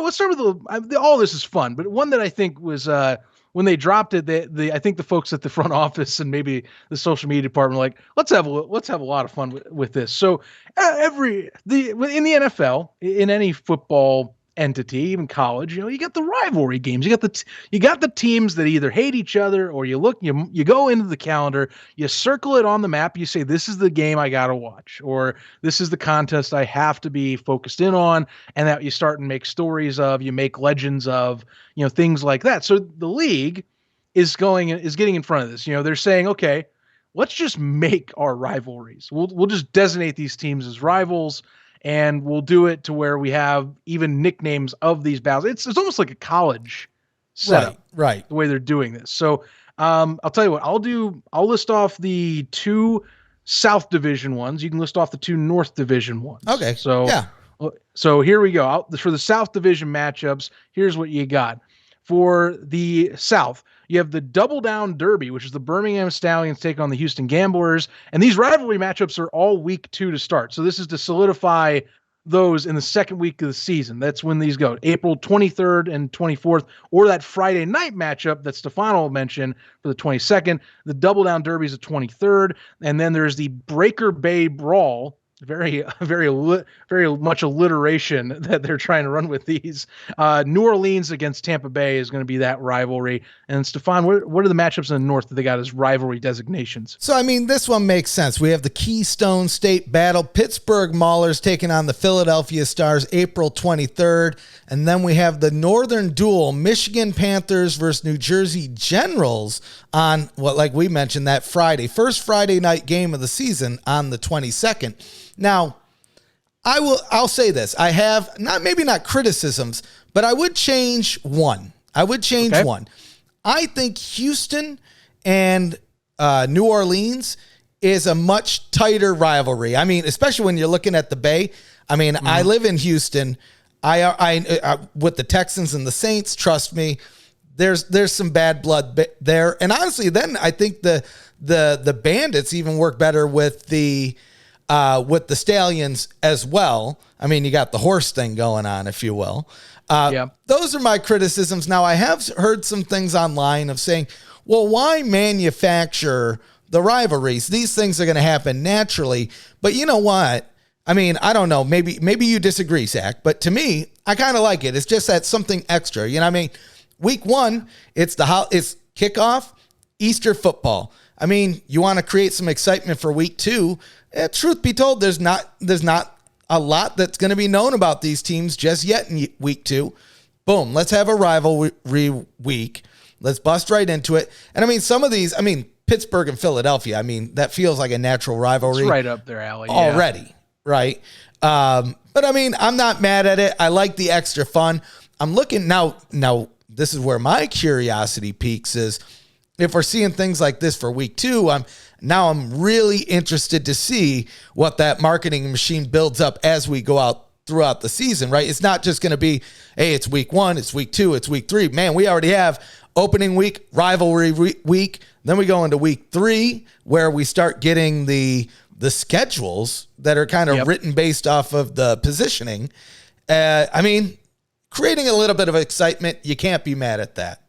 let's start with all this is fun, but one that I think was when they dropped it, I think the folks at the front office and maybe the social media department were like, let's have a lot of fun with this. So in the NFL, in any football entity, even college, you got the rivalry games. You got the teams that either hate each other, or you go into the calendar, you circle it on the map, you say this is the game I gotta watch, or this is the contest I have to be focused in on, and that you start and make stories of, you make legends of, things like that. So the league is getting in front of this. They're saying, okay, let's just make our rivalries. We'll just designate these teams as rivals, and we'll do it to where we have even nicknames of these battles. It's almost like a college setup, right? The way they're doing this. So I'll tell you what I'll list off the 2 South Division ones. You can list off the 2 North Division ones. Okay. So yeah. So here we go. For the South Division matchups, here's what you got. For the South, you have the Double Down Derby, which is the Birmingham Stallions take on the Houston Gamblers. And these rivalry matchups are all week 2 to start. So this is to solidify those in the second week of the season. That's when these go. April 23rd and 24th, or that Friday night matchup that Stefano mentioned for the 22nd. The Double Down Derby is the 23rd. And then there's the Breaker Bay Brawl. Very much alliteration that they're trying to run with these. New Orleans against Tampa Bay is going to be that rivalry. And Stefan, what are the matchups in the North that they got as rivalry designations? So, this one makes sense. We have the Keystone State Battle, Pittsburgh Maulers taking on the Philadelphia Stars, April 23rd. And then we have the Northern Duel, Michigan Panthers versus New Jersey Generals on, like we mentioned, that first Friday night game of the season on the 22nd. Now, I'll say this. I have maybe not criticisms, but I would change one. One. I think Houston and New Orleans is a much tighter rivalry. Especially when you're looking at the Bay. I live in Houston. I with the Texans and the Saints, trust me, there's some bad blood there. And honestly, then I think the Bandits even work better with the Stallions as well. You got the horse thing going on, if you will. Those are my criticisms. Now, I have heard some things online of saying, well, why manufacture the rivalries? These things are going to happen naturally. But you know what? I don't know. Maybe you disagree, Zach. But to me, I kind of like it. It's just that something extra. Week 1, it's kickoff, Easter football. You want to create some excitement for week 2. Truth be told, there's not a lot that's going to be known about these teams just yet in week 2. Boom, let's have a rivalry week. Let's bust right into it. And some of these, Pittsburgh and Philadelphia, that feels like a natural rivalry. It's right up their alley. Already, right? But I'm not mad at it. I like the extra fun. I'm looking now, this is where my curiosity peaks is, if we're seeing things like this for week 2, I'm really interested to see what that marketing machine builds up as we go out throughout the season, right? It's not just going to be, hey, it's week 1, it's week 2, it's week 3. Man, we already have opening week, rivalry week. Then we go into week 3 where we start getting the schedules that are kind of written based off of the positioning. Creating a little bit of excitement, you can't be mad at that.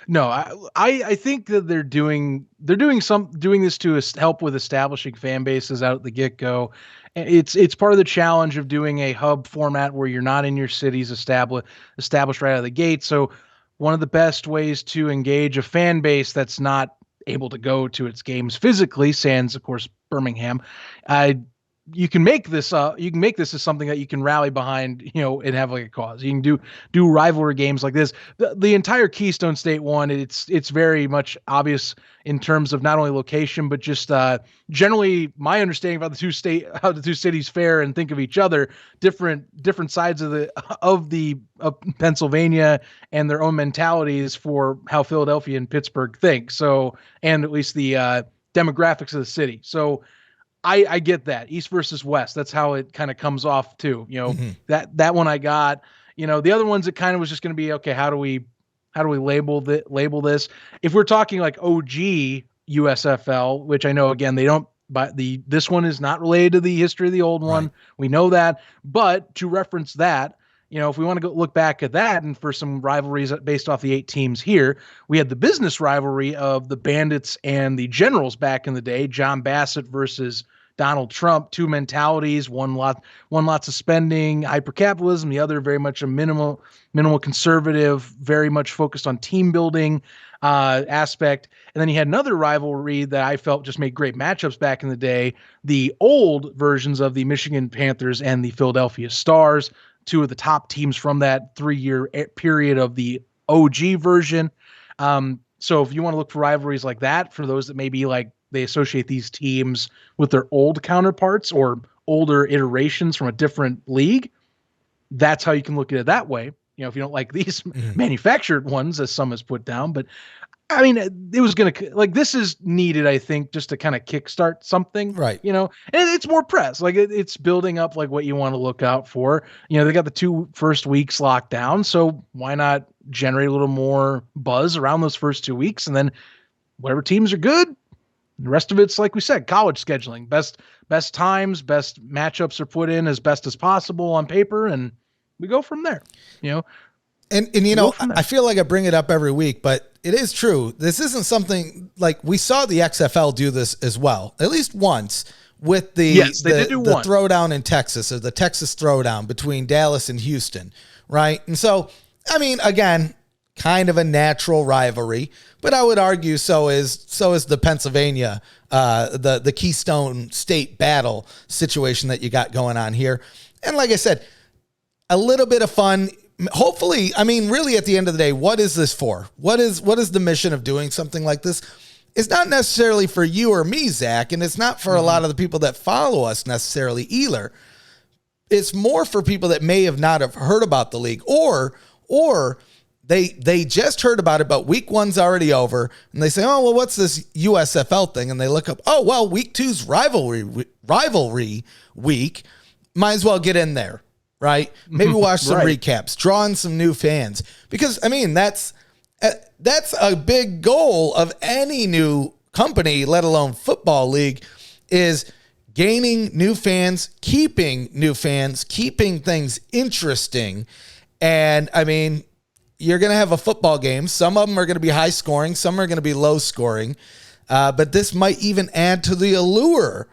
No, I think that they're doing this to help with establishing fan bases out at the get-go. It's part of the challenge of doing a hub format where you're not in your cities established right out of the gate. So one of the best ways to engage a fan base that's not able to go to its games physically, sans of course Birmingham, you can make this as something that you can rally behind, and have like a cause. You can do rivalry games like this. The entire Keystone State one, it's very much obvious in terms of not only location, but just generally my understanding about how the two cities fare and think of each other, different sides of Pennsylvania and their own mentalities for how Philadelphia and Pittsburgh think. So, and at least the demographics of the city. So I get that. East versus West. That's how it kind of comes off too. That one I got. The other ones, it kind of was just going to be, okay, how do we label this? If we're talking like OG USFL, which I know again they don't, but this one is not related to the history of the old one. Right. We know that. But to reference that, if we want to go look back at that and for some rivalries based off the 8 teams here, we had the business rivalry of the Bandits and the Generals back in the day, John Bassett versus Donald Trump, two mentalities, one lot of spending, hypercapitalism, the other very much a minimal conservative, very much focused on team building aspect. And then you had another rivalry that I felt just made great matchups back in the day, the old versions of the Michigan Panthers and the Philadelphia Stars, two of the top teams from that 3-year period of the OG version. So if you want to look for rivalries like that, for those that maybe like they associate these teams with their old counterparts or older iterations from a different league, that's how you can look at it that way. If you don't like these manufactured ones, as some has put down, but I mean, it was going to like, this is needed, I think, just to kind of kickstart something, right? And it's more press, like it's building up like what you want to look out for. They got the 2 first weeks locked down. So why not generate a little more buzz around those first 2 weeks? And then whatever teams are good, the rest of it's, like we said, college scheduling, best times, best matchups are put in as best as possible on paper. And we go from there, And I feel like I bring it up every week, but it is true. This isn't something like we saw the XFL do this as well, at least once with the throwdown in Texas, or the Texas throwdown between Dallas and Houston, right? And so, I mean, again, kind of a natural rivalry, but I would argue so is the Pennsylvania, the Keystone State battle situation that you got going on here. And like I said, a little bit of fun. Hopefully, I mean, really at the end of the day, what is this for? What is the mission of doing something like this? It's not necessarily for you or me, Zach, and it's not for a lot of the people that follow us necessarily either. It's more for people that may have not have heard about the league, or they just heard about it, but week 1's already over, and they say, oh, well, what's this USFL thing? And they look up, oh, well, week 2's rivalry week. Might as well get in there. Right? Maybe watch some recaps, draw in some new fans, because I mean, that's a big goal of any new company, let alone football league, is gaining new fans, keeping things interesting. And I mean, you're going to have a football game. Some of them are going to be high scoring. Some are going to be low scoring. But this might even add to the allure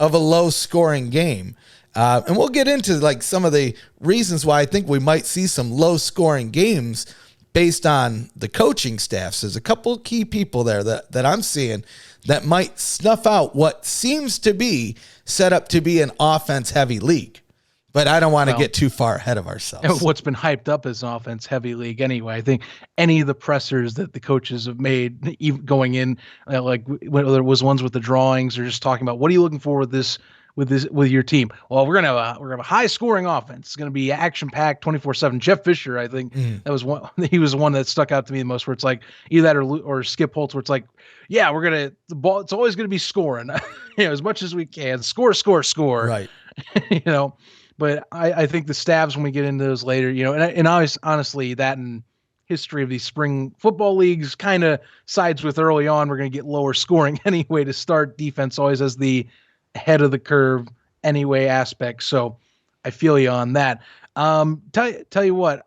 of a low scoring game. And we'll get into like some of the reasons why I think we might see some low scoring games based on the coaching staffs. There's a couple key people there that I'm seeing that might snuff out what seems to be set up to be an offense heavy league. But I don't want to get too far ahead of ourselves. What's been hyped up as an offense heavy league anyway. I think any of the pressers that the coaches have made, even going in, like whether it was ones with the drawings or just talking about what are you looking for with your team? Well, we're gonna have a high scoring offense. It's gonna be action packed 24/7. Jeff Fisher, I think that was one. He was the one that stuck out to me the most. Where it's like either that or Skip Holtz, where it's like, yeah, the ball. It's always gonna be scoring, as much as we can. Score. Right. But I think the stabs when we get into those later, and honestly, that and history of these spring football leagues kind of sides with early on. We're gonna get lower scoring anyway to start. Defense always has the head of the curve anyway aspect. So I feel you on that. Tell you what,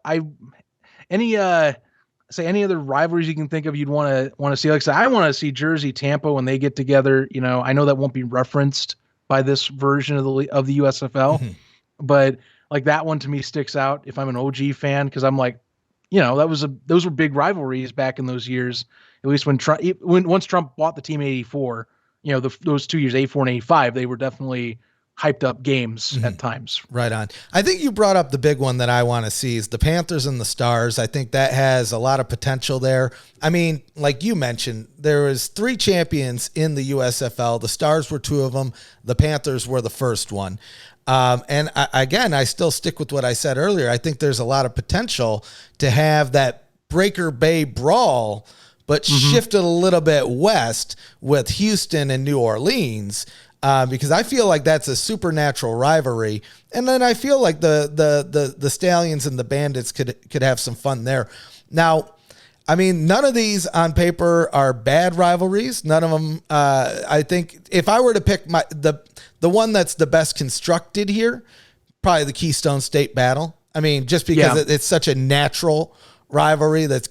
any other rivalries you can think of you'd want to see. Like I said, I want to see Jersey, Tampa when they get together. I know that won't be referenced by this version of the USFL, but like that one to me sticks out if I'm an OG fan, because I'm like, those were big rivalries back in those years. At least once Trump bought the team in '84. Those 2 years, 84 and 85, they were definitely hyped up games at times. Right on. I think you brought up the big one that I want to see is the Panthers and the Stars. I think that has a lot of potential there. I mean, like you mentioned, there was 3 champions in the USFL. The Stars were 2 of them. The Panthers were the first one. And I still stick with what I said earlier. I think there's a lot of potential to have that Breaker Bay brawl, but shifted a little bit west with Houston and New Orleans, because I feel like that's a supernatural rivalry. And then I feel like the Stallions and the Bandits could have some fun there. Now, I mean, none of these on paper are bad rivalries. None of them. I think if I were to pick the one that's the best constructed here, probably the Keystone State battle. I mean, just because Yeah. it's such a natural rivalry that's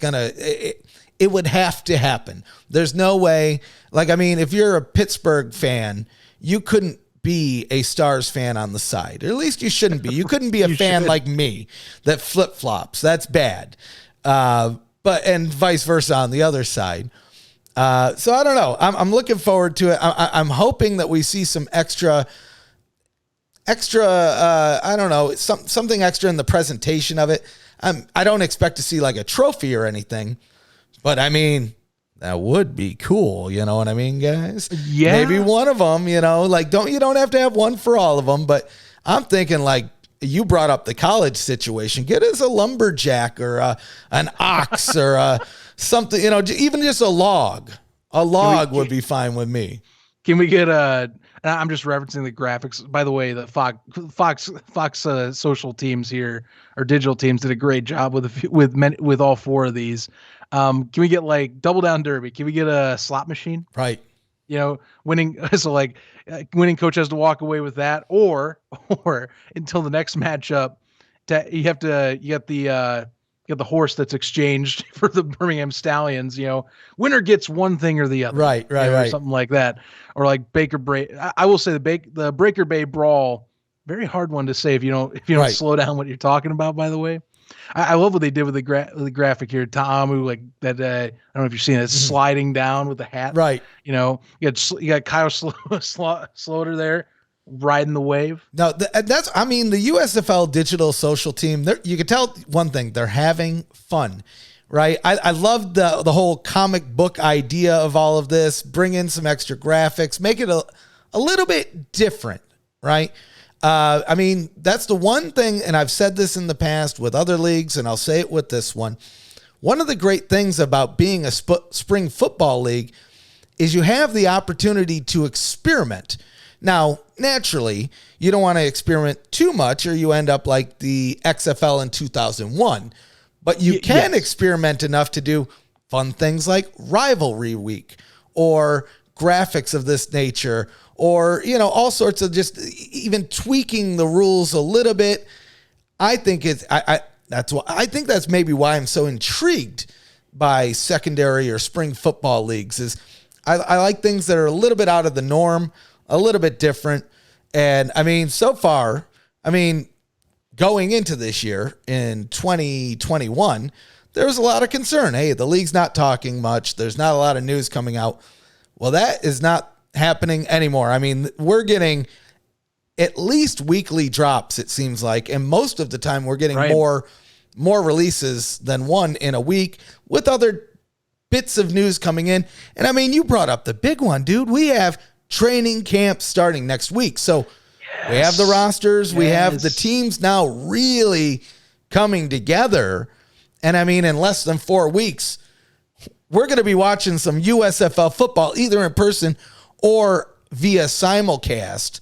it would have to happen. There's no way. Like, I mean, if you're a Pittsburgh fan, you couldn't be a Stars fan on the side. Or at least you shouldn't be. You couldn't be a fan like me that flip-flops. That's bad. And vice versa on the other side. So I don't know. I'm looking forward to it. I'm hoping that we see some extra, I don't know, something extra in the presentation of it. I don't expect to see like a trophy or anything, but I mean, that would be cool. You know what I mean, guys? Yeah. Maybe one of them, like you don't have to have one for all of them, but I'm thinking like you brought up the college situation. Get us a lumberjack or an ox or something, even just a log. A log would be fine with me. Can we get I'm just referencing the graphics. By the way, the Fox social teams here, or digital teams, did a great job with all four of these. Can we get like Double Down Derby? Can we get a slot machine? Right. Winning. So like winning coach has to walk away with that, or until the next matchup, you got the horse that's exchanged for the Birmingham Stallions. Winner gets one thing or the other. Right. Or something like that, or like Baker Bray. I will say the Breaker Bay Brawl, very hard one to say if you don't slow down what you're talking about. By the way. I love what they did with the graphic here. Ta'amu, like that. I don't know if you've seen it, sliding down with the hat. Right. You got Kyle Sloter there riding the wave. No, the USFL digital social team. You can tell one thing: they're having fun, right? I love the whole comic book idea of all of this. Bring in some extra graphics, make it a little bit different, right? That's the one thing, and I've said this in the past with other leagues, and I'll say it with this one. One of the great things about being a spring football league is you have the opportunity to experiment. Now, naturally, you don't want to experiment too much or you end up like the XFL in 2001, but you can experiment enough to do fun things like Rivalry Week or graphics of this nature, or, all sorts of just even tweaking the rules a little bit. I think that's maybe why I'm so intrigued by secondary or spring football leagues is I like things that are a little bit out of the norm, a little bit different. And so far, going into this year in 2021, there was a lot of concern. Hey, the league's not talking much. There's not a lot of news coming out. Well, that is not happening anymore. We're getting at least weekly drops, it seems like, and most of the time we're getting more releases than one in a week with other bits of news coming in. And you brought up the big one, dude. We have training camp starting next week. So we have the rosters, we have the teams now really coming together. And in less than 4 weeks, we're going to be watching some USFL football, either in person or via simulcast.